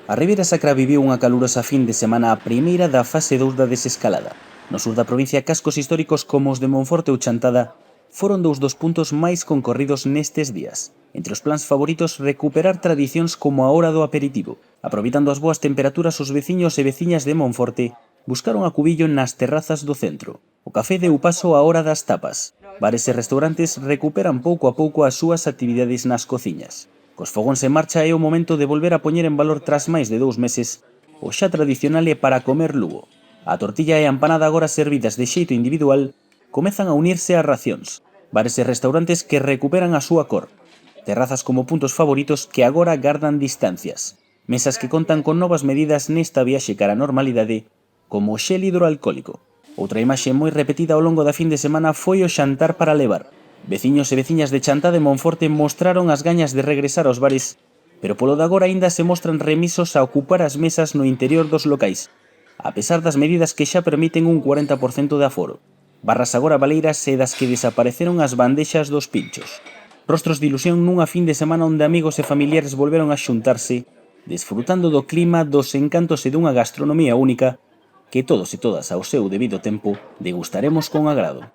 A Ribeira Sacra viviu unha calurosa fin de semana a primeira da fase 2 da desescalada. No sur da provincia, cascos históricos como os de Monforte ou Chantada foron dous dos puntos máis concorridos nestes días. Entre os plans favoritos, recuperar tradicións como a hora do aperitivo. Aproveitando as boas temperaturas, os veciños e veciñas de Monforte buscaron a cubillo nas terrazas do centro. O café deu paso á hora das tapas. Bares e restaurantes recuperan pouco a pouco as súas actividades nas cociñas. Cos fogóns en marcha é o momento de volver a poñer en valor tras máis de 2 meses o xa tradicional e para comer Lugo. A tortilla e a empanada agora servidas de xeito individual comezan a unirse ás racións. Bares e restaurantes que recuperan a súa cor. Terrazas como puntos favoritos que agora gardan distancias. Mesas que contan con novas medidas nesta viaxe cara a normalidade, como o xel hidroalcohólico. Outra imaxe moi repetida ao longo da fin de semana foi o xantar para levar. Veciños e veciñas de Chantada e Monforte mostraron as gañas de regresar aos bares, pero polo de agora aínda se mostran remisos a ocupar as mesas no interior dos locais, a pesar das medidas que xa permiten un 40% de aforo. Barras agora baleiras e das que desapareceron as bandexas dos pinchos. Rostros de ilusión nunha fin de semana onde amigos e familiares volveron a xuntarse, desfrutando do clima, dos encantos e dunha gastronomía única que todos e todas ao seu debido tempo degustaremos con agrado.